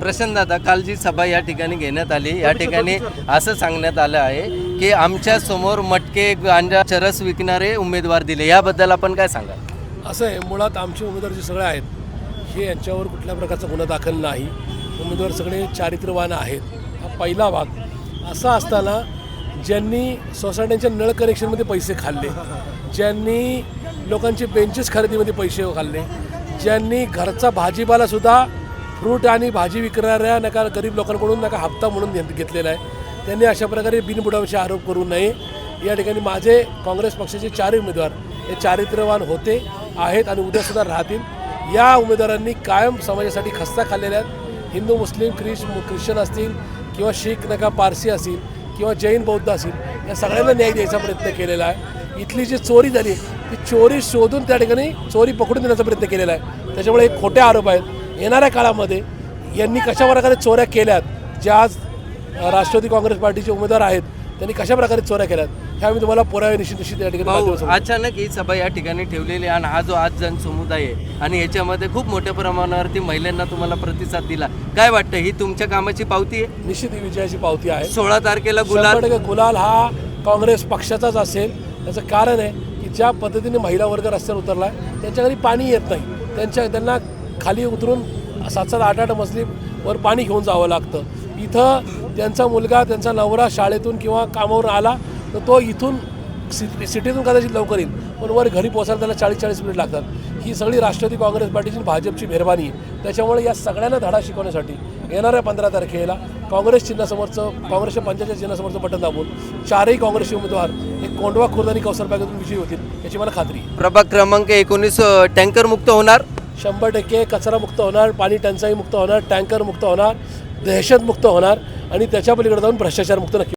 प्रशांत दादा, काल जी सभा या ठिकाणी घेण्यात आली, या ठिकाणी असं सांगण्यात आलं आहे की आमच्या समोर मटके गांजा चरस विकणारे उमेदवार दिले, याबद्दल आपण काय सांगाल? असं आहे, मुळात आमचे उमेदवार जे सगळे आहेत हे यांच्यावर कुठल्या प्रकारचा गुन्हा दाखल नाही. उमेदवार सगळे चारित्र्यवान आहेत. हा पहिला भाग. असा असताना ज्यांनी सोसायट्यांच्या नळ कनेक्शनमध्ये पैसे खाल्ले, ज्यांनी लोकांचे बेंचेस खरेदीमध्ये पैसे खाल्ले, ज्यांनी घरचा भाजीपालासुद्धा फ्रूट आणि भाजी विकणाऱ्या नका गरीब लोकांकडून नका हप्ता म्हणून घेतलेला आहे, त्यांनी अशा प्रकारे बिनबुडावाचे आरोप करू नये. या ठिकाणी माझे काँग्रेस पक्षाचे 4 उमेदवार हे चारित्र्यवान होते, आहेत आणि उद्यासुद्धा राहतील. या उमेदवारांनी कायम समाजासाठी खस्ता खाल्लेल्या आहेत. हिंदू, मुस्लिम, ख्रिश्चन असतील किंवा शीख नका पारसी असतील किंवा जैन बौद्ध असतील, या सगळ्यांना न्याय द्यायचा प्रयत्न केलेला आहे. इथली जी चोरी झाली ती चोरी शोधून त्या ठिकाणी चोरी पकडून देण्याचा प्रयत्न केलेला आहे. त्याच्यामुळे हे खोटे आरोप आहेत. येणाऱ्या काळामध्ये यांनी कशा प्रकारे चोऱ्या केल्यात, ज्या आज राष्ट्रवादी काँग्रेस पार्टीचे उमेदवार आहेत त्यांनी कशा प्रकारे चोऱ्या केल्यात, ह्या मी तुम्हाला पुरावे निश्चित या ठिकाणी. अचानक ही सभा या ठिकाणी ठेवलेली आणि हा जो 8 जण समुदाय आहे आणि याच्यामध्ये खूप मोठ्या प्रमाणावरती महिलांना तुम्हाला प्रतिसाद दिला, काय वाटतं, ही तुमच्या कामाची पावती आहे? निश्चित ही विजयाची पावती आहे. 16 तारखेला गुलाल हा काँग्रेस पक्षाचाच असेल. त्याचं कारण आहे की ज्या पद्धतीने महिला वर्ग रस्त्यावर उतरला आहे त्यांच्या घरी पाणी येत नाही, त्यांना खाली उतरून 7-7, 8-8 मजलीवर पाणी घेऊन जावं लागतं. इथं त्यांचा मुलगा, त्यांचा नवरा शाळेतून किंवा कामावरून आला तर तो इथून सिटीतून कदाचित लवकर येईल, पण वर घरी पोचायला त्याला 40-40 मिनिट लागतात. ही सगळी राष्ट्रवादी काँग्रेस पार्टीची भाजपची मेहरबानी आहे. त्याच्यामुळे या सगळ्यांना धडा शिकवण्यासाठी येणाऱ्या 15 तारखेला काँग्रेस काँग्रेसच्या पंचायत चिन्हासमोरचं बटन दाबून 4ही काँग्रेसचे उमेदवार हे कोंडवा, खुर्द आणि कौसरबागेतून विजयी होतील याची मला खात्री आहे. प्रभाग क्रमांक 19 टँकर मुक्त होणार, 100% कचरा मुक्त होणार, पाणी टंचाई मुक्त होणार, टँकर मुक्त होणार, दहशत मुक्त होणार आणि त्याच्या पलीकडे जाऊन भ्रष्टाचार मुक्त नक्की.